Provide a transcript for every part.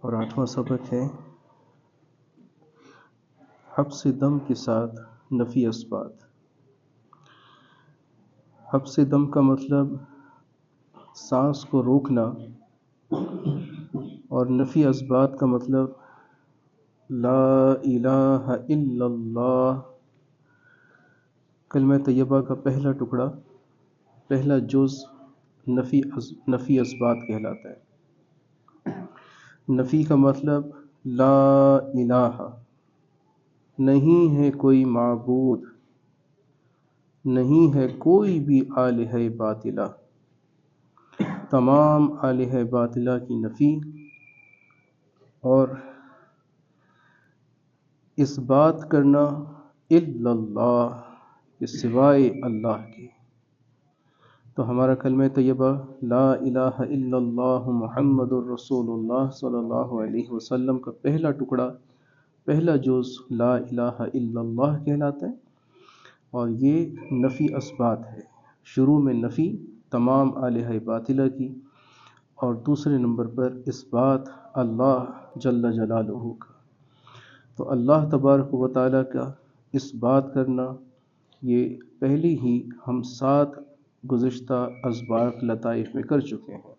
اور 8واں سبق ہے حبس دم کے ساتھ نفی اثبات۔ حبس دم کا مطلب سانس کو روکنا، اور نفی اثبات کا مطلب لا الہ الا اللہ، کلمہ طیبہ کا پہلا ٹکڑا، پہلا جز نفی اثبات کہلاتا ہے۔ نفی کا مطلب لا الہ، نہیں ہے کوئی معبود، نہیں ہے کوئی بھی الہ باطلہ، تمام الہ باطلہ کی نفی اور اس بات کرنا الا اللہ، کہ سوائے اللہ کے۔ تو ہمارا کلمہ طیبہ لا الہ الا اللہ محمد الرسول اللہ صلی اللہ علیہ وسلم کا پہلا ٹکڑا، پہلا جز لا الہ الا اللہ کہلاتا ہے، اور یہ نفی اثبات ہے۔ شروع میں نفی تمام الہ باطلہ کی، اور دوسرے نمبر پر اثبات اللہ جل جلالہ کا۔ تو اللہ تبارک و تعالیٰ کا اس بات کرنا، یہ پہلی ہی ہم 7 گزشتہ اسباق لطائف میں کر چکے ہیں۔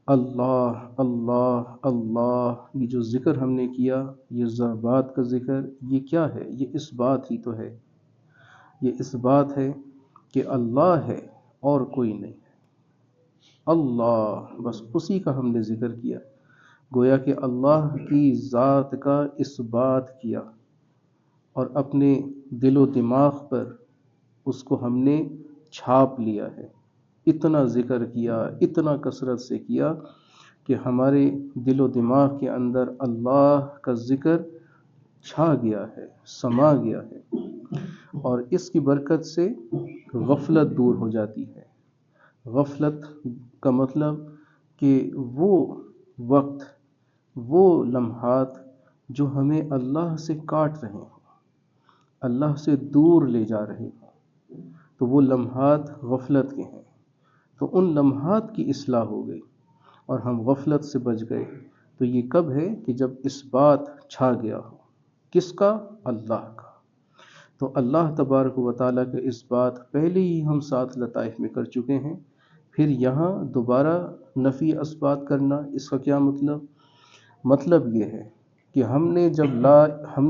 اللہ اللہ اللہ، یہ جو ذکر ہم نے کیا، یہ ضربات کا ذکر، یہ کیا ہے؟ یہ اس بات ہی تو ہے، یہ اس بات ہے کہ اللہ ہے اور کوئی نہیں ہے۔ اللہ، بس اسی کا ہم نے ذکر کیا، گویا کہ اللہ کی ذات کا اس بات کیا، اور اپنے دل و دماغ پر اس کو ہم نے چھاپ لیا ہے۔ اتنا ذکر کیا، اتنا کثرت سے کیا کہ ہمارے دل و دماغ کے اندر اللہ کا ذکر چھا گیا ہے، سما گیا ہے، اور اس کی برکت سے غفلت دور ہو جاتی ہے۔ غفلت کا مطلب کہ وہ وقت، وہ لمحات جو ہمیں اللہ سے کاٹ رہے ہوں، اللہ سے دور لے جا رہے ہوں، تو وہ لمحات غفلت کے ہیں۔ تو ان لمحات کی اصلاح ہو گئی اور ہم غفلت سے بچ گئے۔ تو یہ کب ہے؟ کہ جب اس بات چھا گیا ہو، کس کا؟ اللہ کا۔ تو اللہ تبارک و تعالیٰ کا اس بات پہلے ہی ہم 7 لطائف میں کر چکے ہیں، پھر یہاں دوبارہ نفی اثبات کرنا، اس کا کیا مطلب؟ مطلب یہ ہے کہ ہم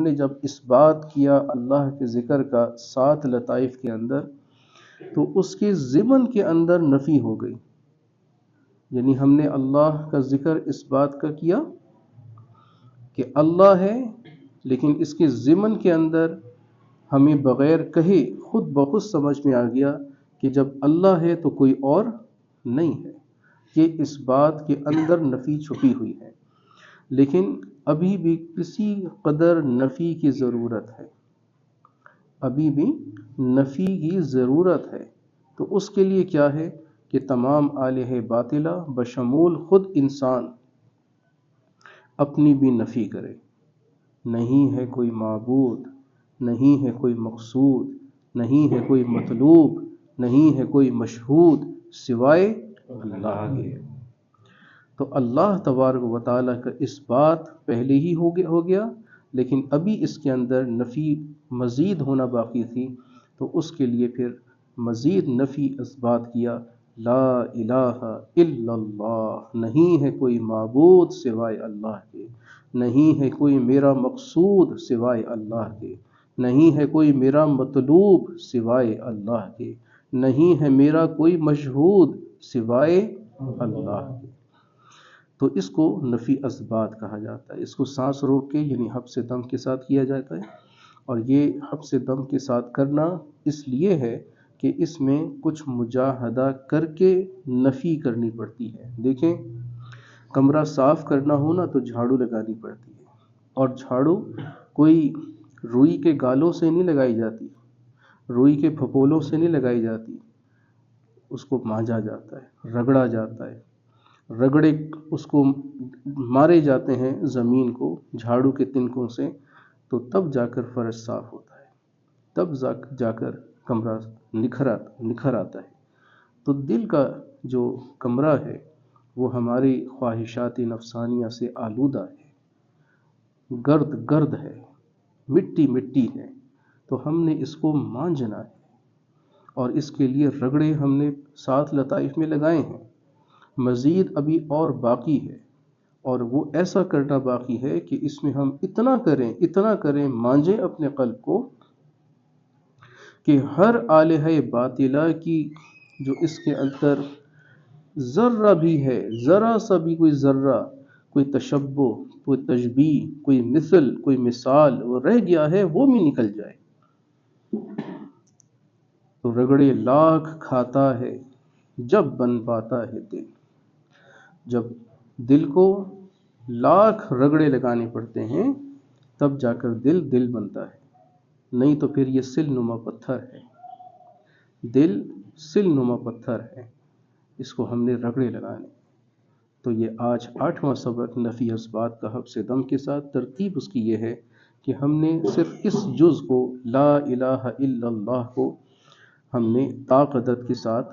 نے جب اس بات کیا اللہ کے ذکر کا 7 لطائف کے اندر، تو اس کے ضمن کے اندر نفی ہو گئی۔ یعنی ہم نے اللہ کا ذکر اس بات کا کیا کہ اللہ ہے، لیکن اس کے ضمن کے اندر ہمیں بغیر کہے خود بخود سمجھ میں آ گیا کہ جب اللہ ہے تو کوئی اور نہیں ہے۔ یہ اس بات کے اندر نفی چھپی ہوئی ہے، لیکن ابھی بھی کسی قدر نفی کی ضرورت ہے، ابھی بھی نفی کی ضرورت ہے۔ تو اس کے لیے کیا ہے کہ تمام الہ باطلہ بشمول خود انسان اپنی بھی نفی کرے۔ نہیں ہے کوئی معبود، نہیں ہے کوئی مقصود، نہیں ہے کوئی مطلوب، نہیں ہے کوئی مشہود سوائے اللہ کے۔ تو اللہ تبارک و تعالیٰ کا اس بات پہلے ہی ہو گیا، لیکن ابھی اس کے اندر نفی مزید ہونا باقی تھی، تو اس کے لیے پھر مزید نفی اثبات کیا۔ لا الہ الا اللہ، نہیں ہے کوئی معبود سوائے اللہ کے، نہیں ہے کوئی میرا مقصود سوائے اللہ کے، نہیں ہے کوئی میرا مطلوب سوائے اللہ کے، نہیں ہے میرا کوئی مشہود سوائے اللہ کے۔ تو اس کو نفی اثبات کہا جاتا ہے۔ اس کو سانس روک کے، یعنی حبس دم کے ساتھ کیا جاتا ہے، اور یہ حبس دم کے ساتھ کرنا اس لیے ہے کہ اس میں کچھ مجاہدہ کر کے نفی کرنی پڑتی ہے۔ دیکھیں، کمرہ صاف کرنا ہو نا تو جھاڑو لگانی پڑتی ہے، اور جھاڑو کوئی روئی کے گالوں سے نہیں لگائی جاتی، روئی کے پھپولوں سے نہیں لگائی جاتی، اس کو مانجا جاتا ہے، رگڑا جاتا ہے، رگڑے اس کو مارے جاتے ہیں زمین کو جھاڑو کے تنکوں سے، تو تب جا کر فرش صاف ہوتا ہے، تب جا کر کمرہ نکھر آتا ہے۔ تو دل کا جو کمرہ ہے، وہ ہماری خواہشات نفسانیہ سے آلودہ ہے، گرد گرد ہے، مٹی مٹی ہے، تو ہم نے اس کو مانجنا ہے، اور اس کے لیے رگڑے ہم نے 7 لطائف میں لگائے ہیں، مزید ابھی اور باقی ہے، اور وہ ایسا کرنا باقی ہے کہ اس میں ہم اتنا کریں مانجیں اپنے قلب کو کہ ہر آلہہ باطلہ کی جو اس کے اندر ذرہ بھی ہے، ذرا سا بھی کوئی ذرہ، کوئی تشبہ، کوئی تشبیہ، کوئی مثل، کوئی مثال وہ رہ گیا ہے، وہ بھی نکل جائے۔ تو رگڑے لاکھ کھاتا ہے جب بن پاتا ہے دل، جب دل کو لاکھ رگڑے لگانے پڑتے ہیں تب جا کر دل بنتا ہے، نہیں تو پھر یہ سل نما پتھر ہے، دل سل نما پتھر ہے، اس کو ہم نے رگڑے لگانے۔ تو یہ آج 8واں سبق نفی اثبات کا حبس دم کے ساتھ ترتیب اس کی یہ ہے کہ ہم نے صرف اس جز کو لا الہ الا اللہ کو ہم نے طاقت کے ساتھ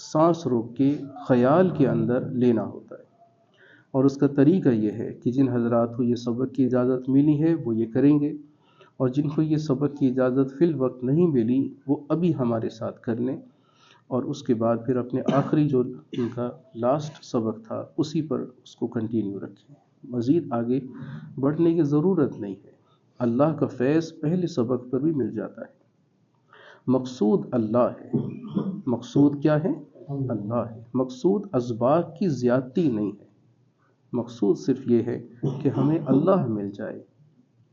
سانس روک کے خیال کے اندر لینا ہوتا ہے، اور اس کا طریقہ یہ ہے کہ جن حضرات کو یہ سبق کی اجازت ملی ہے وہ یہ کریں گے، اور جن کو یہ سبق کی اجازت فی الوقت نہیں ملی وہ ابھی ہمارے ساتھ کر لیں، اور اس کے بعد پھر اپنے آخری جو ان کا لاسٹ سبق تھا اسی پر اس کو کنٹینیو رکھیں، مزید آگے بڑھنے کی ضرورت نہیں ہے، اللہ کا فیض پہلے سبق پر بھی مل جاتا ہے۔ مقصود اللہ ہے، مقصود کیا ہے؟ اللہ ہے، مقصود اسباق کی زیادتی نہیں ہے، مقصود صرف یہ ہے کہ ہمیں اللہ مل جائے،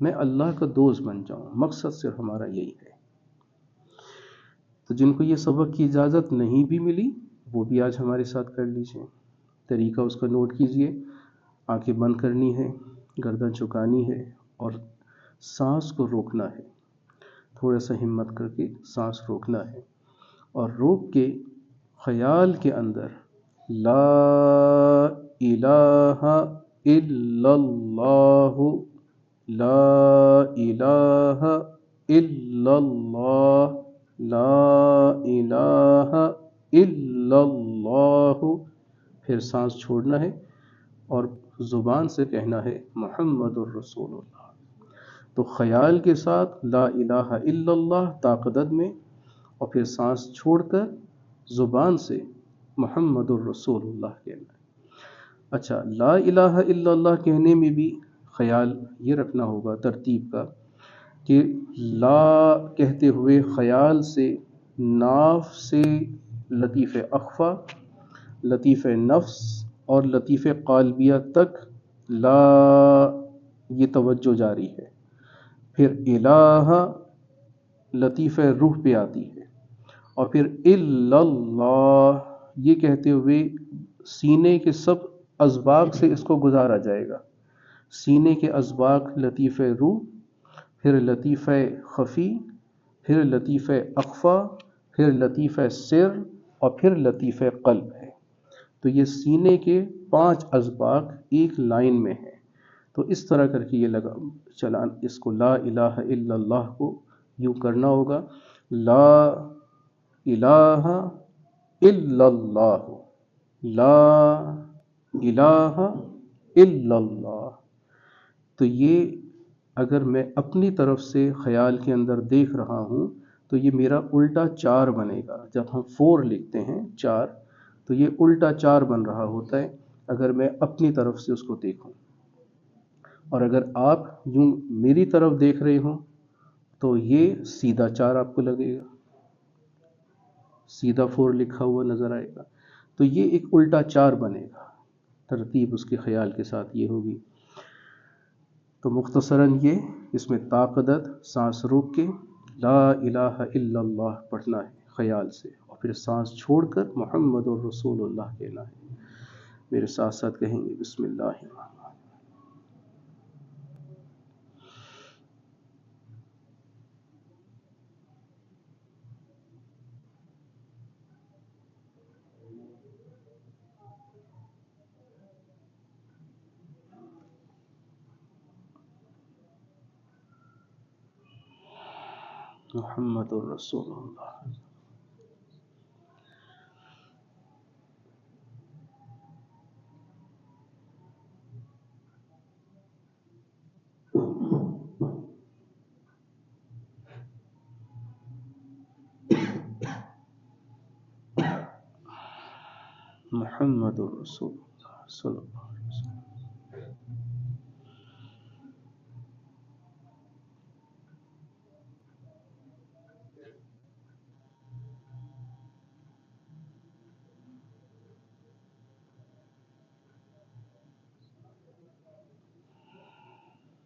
میں اللہ کا دوست بن جاؤں، مقصد صرف ہمارا یہی ہے۔ تو جن کو یہ سبق کی اجازت نہیں بھی ملی وہ بھی آج ہمارے ساتھ کر لیجئے، طریقہ اس کا نوٹ کیجئے، آنکھیں بند کرنی ہے، گردن جھکانی ہے، اور سانس کو روکنا ہے، تھوڑا سا ہمت کر کے سانس روکنا ہے، اور روک کے خیال کے اندر لا الہ الا اللہ، لا الہ الا اللہ، لا الہ الا اللہ، پھر سانس چھوڑنا ہے اور زبان سے کہنا ہے محمد الرسول اللہ۔ تو خیال کے ساتھ لا الہ الا اللہ طاقت میں، اور پھر سانس چھوڑ کر زبان سے محمد الرسول اللہ کہنا ہے۔ اچھا، لا الہ الا اللہ کہنے میں بھی خیال یہ رکھنا ہوگا ترتیب کا کہ لا کہتے ہوئے خیال سے ناف سے لطیف اخفا، لطیف نفس اور لطیف قالبیہ تک لا یہ توجہ جاری ہے، پھر الہ لطیف روح پہ آتی ہے، اور پھر الا اللہ یہ کہتے ہوئے سینے کے سب اسباق سے اس کو گزارا جائے گا، سینے کے اسباق لطیف روح، پھر لطیف خفی، پھر لطیف اخفا، پھر لطیف سر، اور پھر لطیف قلب ہے۔ تو یہ سینے کے 5 اسباق ایک لائن میں ہیں، تو اس طرح کر کے یہ لگا چلان اس کو لا الہ الا اللہ کو یوں کرنا ہوگا، لا الہ الا اللہ، لا الہ الا اللہ۔ تو یہ اگر میں اپنی طرف سے خیال کے اندر دیکھ رہا ہوں تو یہ میرا الٹا 4 بنے گا، جب ہم 4 لکھتے ہیں 4 تو یہ الٹا 4 بن رہا ہوتا ہے اگر میں اپنی طرف سے اس کو دیکھوں، اور اگر آپ یوں میری طرف دیکھ رہے ہوں تو یہ سیدھا 4 آپ کو لگے گا، سیدھا 4 لکھا ہوا نظر آئے گا، تو یہ ایک الٹا 4 بنے گا، ترتیب اس کے خیال کے ساتھ یہ ہوگی۔ تو مختصراً یہ اس میں طاقت سانس روک کے لا الہ الا اللہ پڑھنا ہے خیال سے، اور پھر سانس چھوڑ کر محمد الرسول اللہ کہنا ہے۔ میرے ساتھ ساتھ کہیں گے بسم اللہ الرحمن محمد الرسول اللہ۔ محمد الرسول اللہ صلی اللہ علیہ وسلم.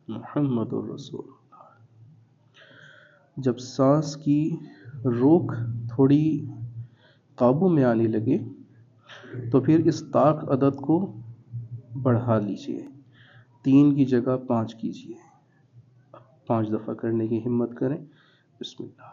محمد الرسول. جب سانس کی روک تھوڑی قابو میں آنے لگے تو پھر اس طاق عدد کو بڑھا لیجئے، 3 کی جگہ 5 کیجئے. 5 دفعہ کرنے کی ہمت کریں. بسم اللہ.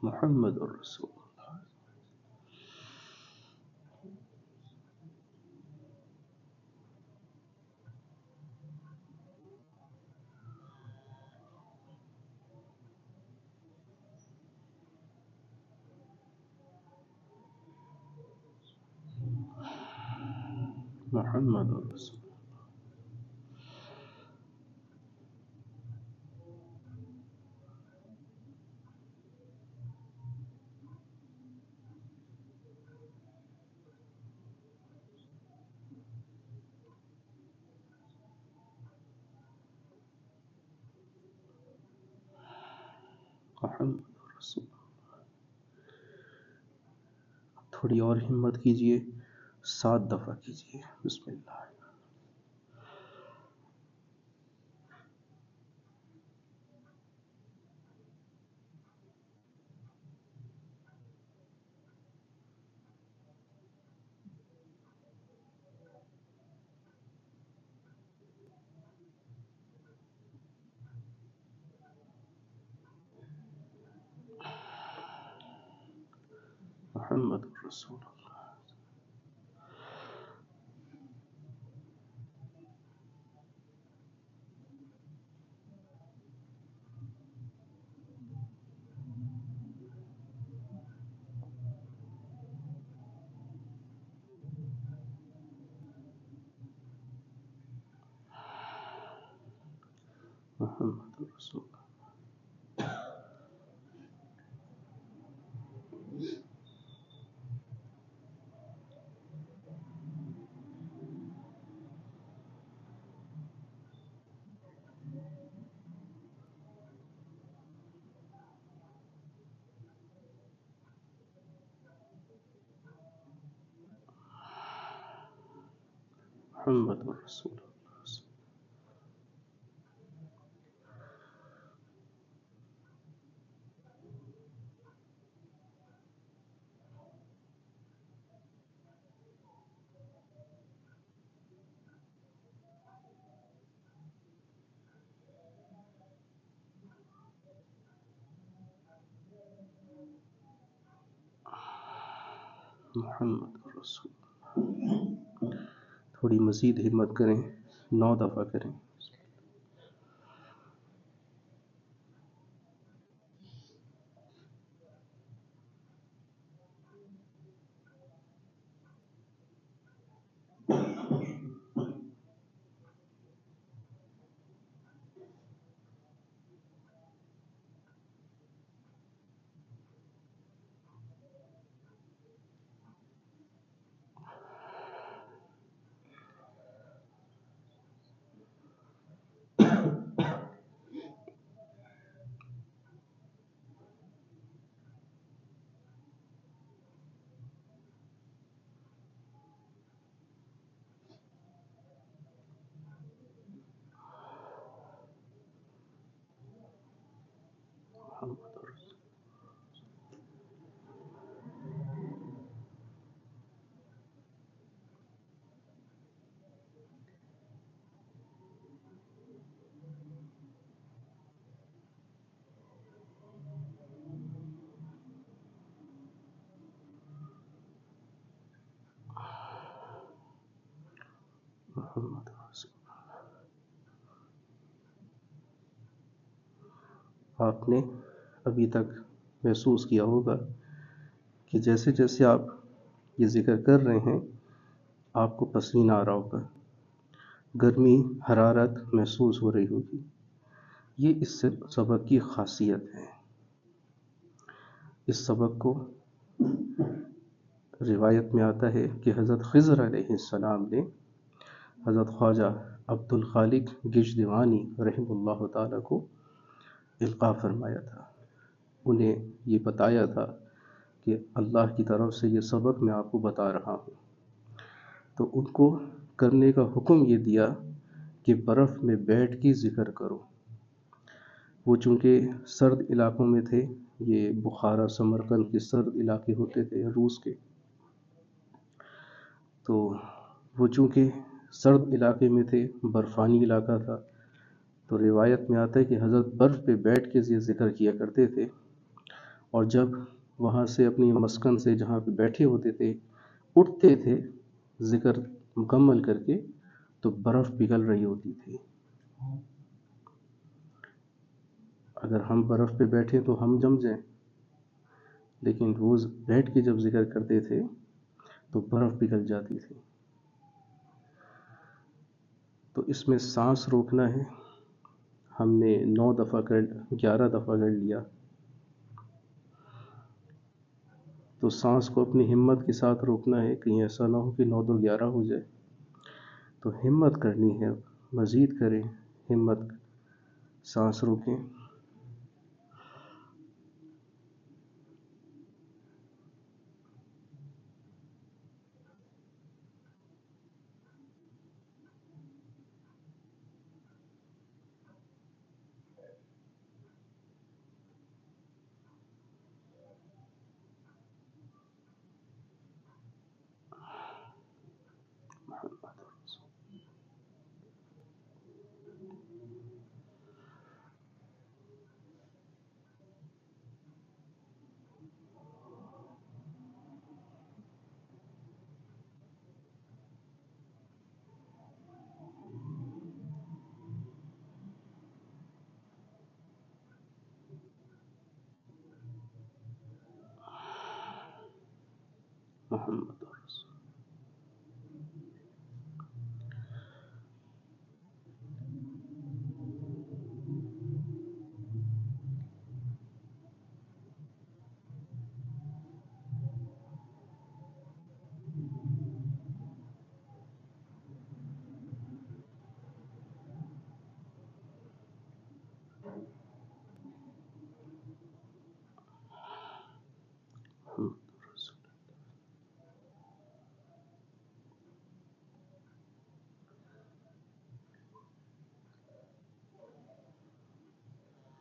محمد الرسول. محمد الرسول. محمد الرسول. تھوڑی اور ہمت کیجئے، 7 دفعہ کیجئے. بسم اللہ. محمد الرسول اللہ. محمد الرسول. محمد الرسول. محمد الرسول. تھوڑی مزید ہمت کریں، 9 دفعہ کریں. محمد الرسول. محمد الرسول. آپ نے ابھی تک محسوس کیا ہوگا کہ جیسے جیسے آپ یہ ذکر کر رہے ہیں آپ کو پسینہ آ رہا ہوگا، گرمی حرارت محسوس ہو رہی ہوگی. یہ اس سبق کی خاصیت ہے. اس سبق کو روایت میں آتا ہے کہ حضرت خضر علیہ السلام نے حضرت خواجہ عبد الخالق گجدیوانی رحمہ اللہ تعالیٰ کو القاء فرمایا تھا. انہیں یہ بتایا تھا کہ اللہ کی طرف سے یہ سبق میں آپ کو بتا رہا ہوں. تو ان کو کرنے کا حکم یہ دیا کہ برف میں بیٹھ کے ذکر کرو. وہ چونکہ سرد علاقوں میں تھے، یہ بخارا سمرقند کے سرد علاقے ہوتے تھے روس کے، تو وہ چونکہ سرد علاقے میں تھے، برفانی علاقہ تھا، تو روایت میں آتا ہے کہ حضرت برف پہ بیٹھ کے یہ ذکر کیا کرتے تھے. اور جب وہاں سے اپنی مسکن سے جہاں پہ بیٹھے ہوتے تھے اٹھتے تھے ذکر مکمل کر کے، تو برف پگھل رہی ہوتی تھی. اگر ہم برف پہ بیٹھیں تو ہم جم جائیں، لیکن وہ بیٹھ کے جب ذکر کرتے تھے تو برف پگھل جاتی تھی. تو اس میں سانس روکنا ہے. ہم نے 11 دفعہ کر لیا، تو سانس کو اپنی ہمت کے ساتھ روکنا ہے، کہیں ایسا نہ ہو کہ 9 2 11 ہو جائے. تو ہمت کرنی ہے، مزید کریں، ہمت، سانس روکیں. محمد رسول.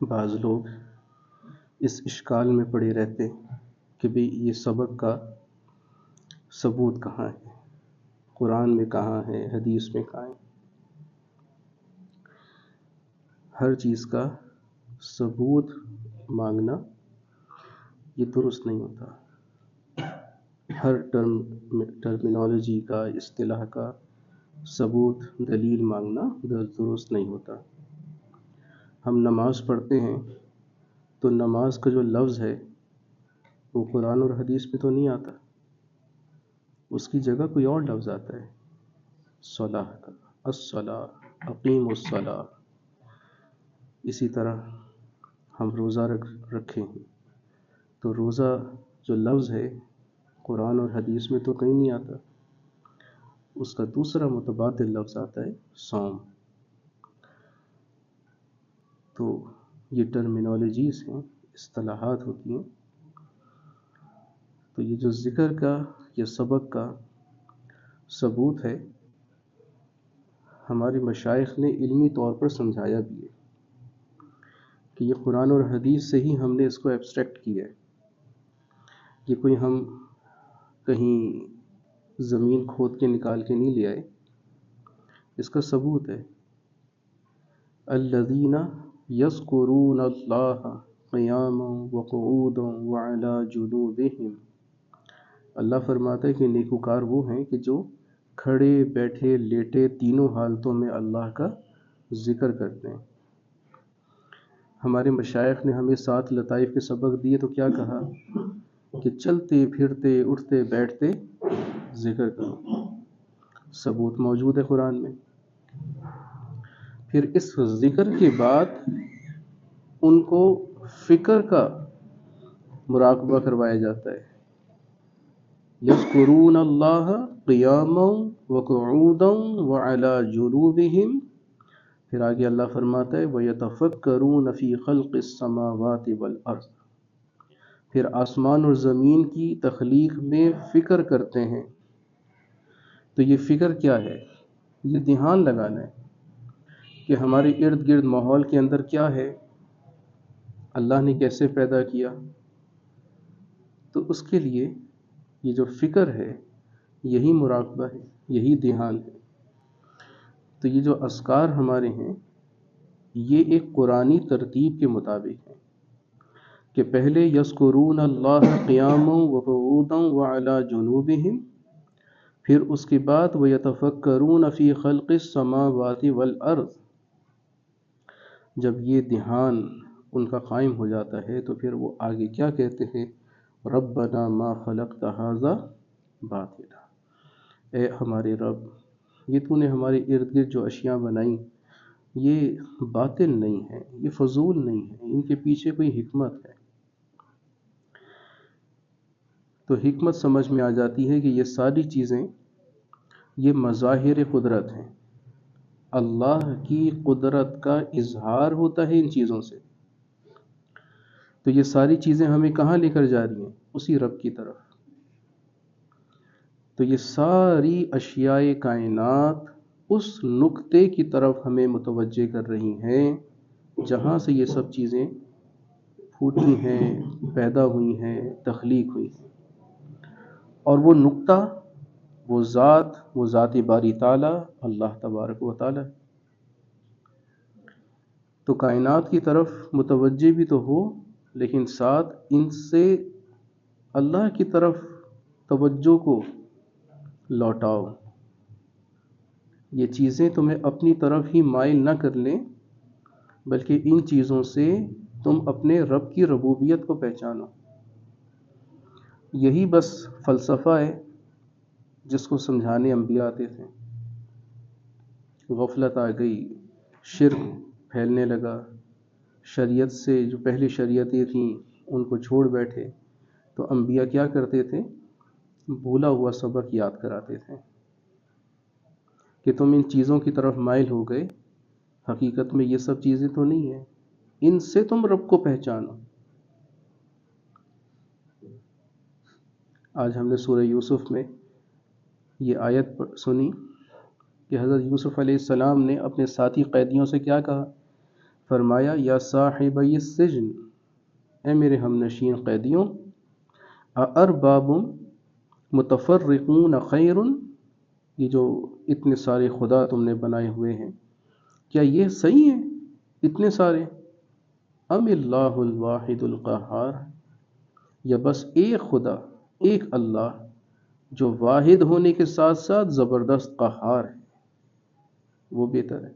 بعض لوگ اس اشکال میں پڑے رہتے ہیں کہ بھئی یہ سبق کا ثبوت کہاں ہے، قرآن میں کہاں ہے، حدیث میں کہاں ہے. ہر چیز کا ثبوت مانگنا یہ درست نہیں ہوتا. ہر ٹرمینالوجی کا، اصطلاح کا ثبوت، دلیل مانگنا درست نہیں ہوتا. ہم نماز پڑھتے ہیں تو نماز کا جو لفظ ہے وہ قرآن اور حدیث میں تو نہیں آتا، اس کی جگہ کوئی اور لفظ آتا ہے صلاح کا، الصلاۃ، اقیموا الصلاۃ. اسی طرح ہم روزہ رکھے ہیں تو روزہ جو لفظ ہے قرآن اور حدیث میں تو کہیں نہیں آتا، اس کا دوسرا متبادل لفظ آتا ہے صوم. تو یہ ٹرمینالوجیز ہیں، اصطلاحات ہوتی ہیں. تو یہ جو ذکر کا، یہ سبق کا ثبوت ہے، ہمارے مشائخ نے علمی طور پر سمجھایا بھی ہے کہ یہ قرآن اور حدیث سے ہی ہم نے اس کو ایبسٹریکٹ کیا ہے. یہ کوئی ہم کہیں زمین کھود کے نکال کے نہیں لے آئے، اس کا ثبوت ہے. الذین یذکرون اللہ قیاما وقعودا وعلی جنوبہم. اللہ فرماتا ہے کہ نیکوکار وہ ہیں کہ جو کھڑے، بیٹھے، لیٹے، تینوں حالتوں میں اللہ کا ذکر کرتے ہیں. ہمارے مشائخ نے ہمیں 7 لطائف کے سبق دیے تو کیا کہا کہ چلتے پھرتے اٹھتے بیٹھتے ذکر کرو. ثبوت موجود ہے قرآن میں. پھر اس ذکر کے بعد ان کو فکر کا مراقبہ کروایا جاتا ہے. یذکرون اللہ قیاما وقعودا وعلی جنوبہم. پھر آگے اللہ فرماتا ہے وَيَتَفَكَّرُونَ فِي خَلْقِ السَّمَاوَاتِ وَالْأَرْضِ. پھر آسمان اور زمین کی تخلیق میں فکر کرتے ہیں. تو یہ فکر کیا ہے؟ یہ دھیان لگانا ہے کہ ہمارے ارد گرد ماحول کے اندر کیا ہے، اللہ نے کیسے پیدا کیا. تو اس کے لیے یہ جو فکر ہے یہی مراقبہ ہے، یہی دھیان ہے. تو یہ جو اذکار ہمارے ہیں یہ ایک قرآنی ترتیب کے مطابق ہے کہ پہلے یذکرون اللہ قیاما وقعودا وعلی جنوبہم، پھر اس کے بعد وَيَتَفَكَّرُونَ فِي خَلْقِ السَّمَاوَاتِ وَالْأَرْضِ. جب یہ دھیان ان کا قائم ہو جاتا ہے تو پھر وہ آگے کیا کہتے ہیں، ربنا ما خلقت ھذا باطلا. اے ہمارے رب، یہ تو نے ہمارے ارد گرد جو اشیاء بنائیں یہ باطل نہیں ہے، یہ فضول نہیں ہے، ان کے پیچھے کوئی حکمت ہے. تو حکمت سمجھ میں آ جاتی ہے کہ یہ ساری چیزیں یہ مظاہر قدرت ہیں. اللہ کی قدرت کا اظہار ہوتا ہے ان چیزوں سے. تو یہ ساری چیزیں ہمیں کہاں لے کر جا رہی ہیں؟ اسی رب کی طرف. تو یہ ساری اشیاء کائنات اس نقطے کی طرف ہمیں متوجہ کر رہی ہیں جہاں سے یہ سب چیزیں پھوٹی ہیں، پیدا ہوئی ہیں، تخلیق ہوئی ہیں. اور وہ نقطہ، وہ ذات باری تعالیٰ اللہ تبارک و تعالیٰ. تو کائنات کی طرف متوجہ بھی تو ہو، لیکن ساتھ ان سے اللہ کی طرف توجہ کو لوٹاؤ. یہ چیزیں تمہیں اپنی طرف ہی مائل نہ کر لیں، بلکہ ان چیزوں سے تم اپنے رب کی ربوبیت کو پہچانو. یہی بس فلسفہ ہے جس کو سمجھانے انبیاء آتے تھے. غفلت آ گئی، شرک پھیلنے لگا، شریعت سے جو پہلی شریعتیں تھیں ان کو چھوڑ بیٹھے. تو انبیاء کیا کرتے تھے؟ بھولا ہوا سبق یاد کراتے تھے کہ تم ان چیزوں کی طرف مائل ہو گئے، حقیقت میں یہ سب چیزیں تو نہیں ہیں، ان سے تم رب کو پہچانو. آج ہم نے سورہ یوسف میں یہ آیت سنی کہ حضرت یوسف علیہ السلام نے اپنے ساتھی قیدیوں سے کیا کہا؟ فرمایا یا صاحبی السجن، اے میرے ہم نشین قیدیوں، اارباب متفرقون خیر، یہ جو اتنے سارے خدا تم نے بنائے ہوئے ہیں کیا یہ صحیح ہیں اتنے سارے؟ ام اللہ الواحد القہار، یا بس ایک خدا، ایک اللہ جو واحد ہونے کے ساتھ ساتھ زبردست قہار ہے، وہ بہتر ہے.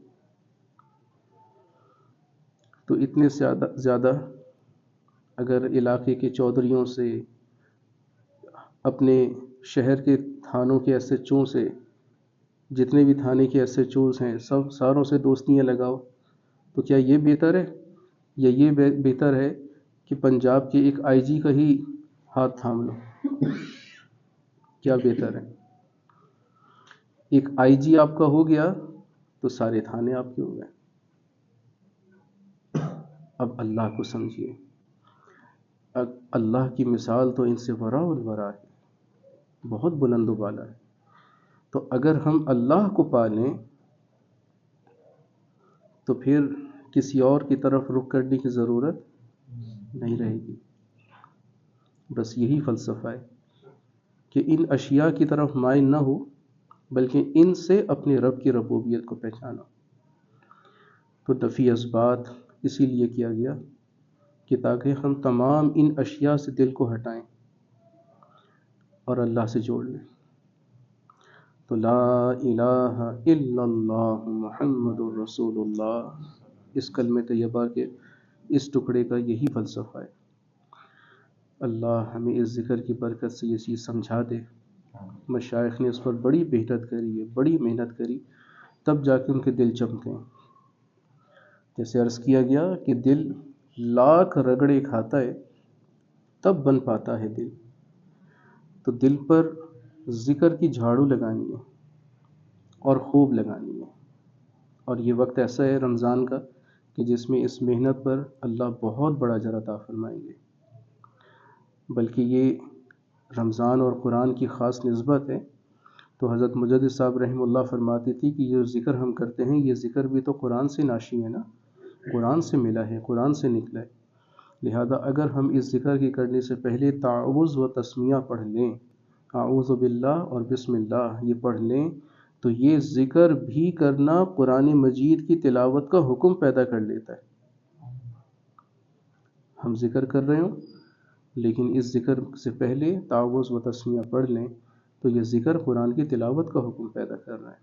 تو اتنے زیادہ اگر علاقے کے چودھریوں سے، اپنے شہر کے تھانوں کے ایس ایچ او سے، جتنے بھی تھانے کے ایس ایچ اوز ہیں سب ساروں سے دوستیاں لگاؤ، تو کیا یہ بہتر ہے؟ یا یہ بہتر ہے کہ پنجاب کے ایک آئی جی کا ہی ہاتھ تھام لو؟ کیا بہتر ہے؟ ایک آئی جی آپ کا ہو گیا تو سارے تھانے آپ کے ہو گئے. اب اللہ کو سمجھیے، اللہ کی مثال تو ان سے وراء الورا ہے، بہت بلند و بالا ہے. تو اگر ہم اللہ کو پالیں تو پھر کسی اور کی طرف رخ کرنے کی ضرورت نہیں رہے گی. بس یہی فلسفہ ہے کہ ان اشیاء کی طرف مائل نہ ہو، بلکہ ان سے اپنے رب کی ربوبیت کو پہچانا. تو نفی اثبات اسی لیے کیا گیا کہ تاکہ ہم تمام ان اشیاء سے دل کو ہٹائیں اور اللہ سے جوڑ لیں. تو لا الہ الا اللہ محمد الرسول اللہ، اس کلمہ طیبہ کے اس ٹکڑے کا یہی فلسفہ ہے۔ اللہ ہمیں اس ذکر کی برکت سے یہ چیز سمجھا دے۔ مشائخ نے اس پر بڑی محنت کری ہے، بڑی محنت کری، تب جا کے ان کے دل چمکے ہیں۔ جیسے عرض کیا گیا کہ دل لاکھ رگڑے کھاتا ہے تب بن پاتا ہے دل۔ تو دل پر ذکر کی جھاڑو لگانی ہے اور خوب لگانی ہے، اور یہ وقت ایسا ہے رمضان کا کہ جس میں اس محنت پر اللہ بہت بڑا اجر عطا فرمائیں گے۔ بلکہ یہ رمضان اور قرآن کی خاص نسبت ہے۔ تو حضرت مجدد صاحب رحمہ اللہ فرماتے تھے کہ یہ ذکر ہم کرتے ہیں، یہ ذکر بھی تو قرآن سے ناشی ہے نا، قرآن سے ملا ہے، قرآن سے نکلا ہے۔ لہذا اگر ہم اس ذکر کی کرنے سے پہلے تعوذ و تسمیہ پڑھ لیں، اعوذ باللہ اور بسم اللہ یہ پڑھ لیں، تو یہ ذکر بھی کرنا قرآن مجید کی تلاوت کا حکم پیدا کر لیتا ہے۔ ہم ذکر کر رہے ہوں لیکن اس ذکر سے پہلے تعوذ و تسمیہ پڑھ لیں تو یہ ذکر قرآن کی تلاوت کا حکم پیدا کر رہا ہے۔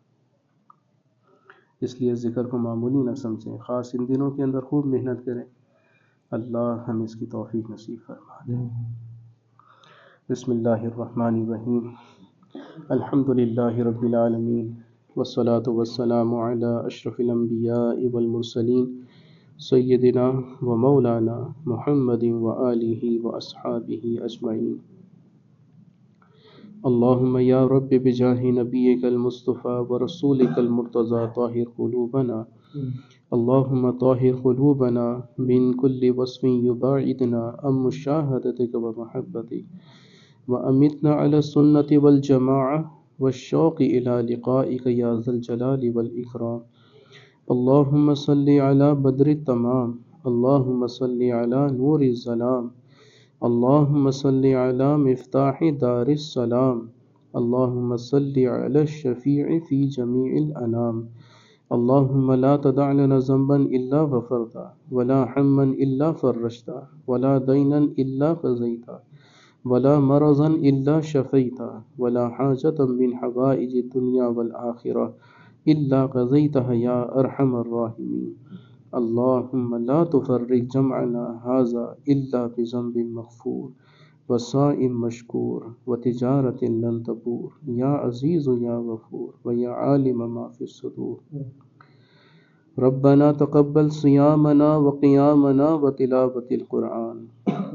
اس لیے اس ذکر کو معمولی نہ سمجھیں، خاص ان دنوں کے اندر خوب محنت کریں۔ اللہ ہمیں اس کی توفیق نصیب فرما دے۔ بسم اللہ الرحمن الرحیم، الحمد للہ رب العالمین، والصلاة والسلام علی اشرف الانبیاء والمرسلین، سیدنا و مولانا محمد وآلہ واصحابہ اجمعین۔ اللہم یا رب بجاہ نبیک المصطفى ورسولک المرتضى طاہر قلوبنا، اللہم طاہر قلوبنا من کل وصف یباعدنا عن مشاہدتک ومحبتک، وامتنا علی السنة والجماعة والشوق الى لقائک یا ذا الجلال والاکرام۔ اللہم صلی علی بدر التمام، اللہم صلی علی نور الظلام، اللہم صلی علی مفتاح دار السلام، اللہم صلی علی الشفیع فی جمیع الانام۔ اللہم لا تدع لنا ذنبا الا غفرتا، ولا ہما الا فرجتا، ولا دینا الا قضیتا، ولا مرضا الا شفیتا، ولا حاجة من حوائج الدنیا والآخرہ الا قضیتها یا ارحم الراحمین۔ اللہم لا تفرق جمعنا هذا الا بذنب مغفور، وسائم مشکور، وتجارت لن تبور، یا عزیز یا غفور، ویا عالم ما فی الصدور۔ ربنا تقبل صیامنا وقیامنا وتلاوت القرآن،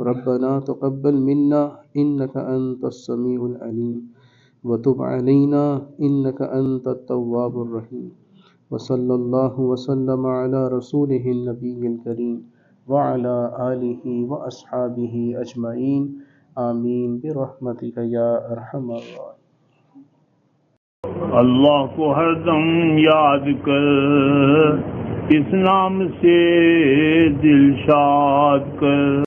ربنا تقبل منا انک انت السمیع العلیم، وتب علینا انک انت التواب الرحیم۔ وصلی اللہ وسلم علی رسولہ النبی الکریم وعلی آلہ واصحابہ اجمعین، آمین برحمتک یا ارحم الراحمین۔ اللہ کو ہر دم یاد کر، اس نام سے دل شاد کر۔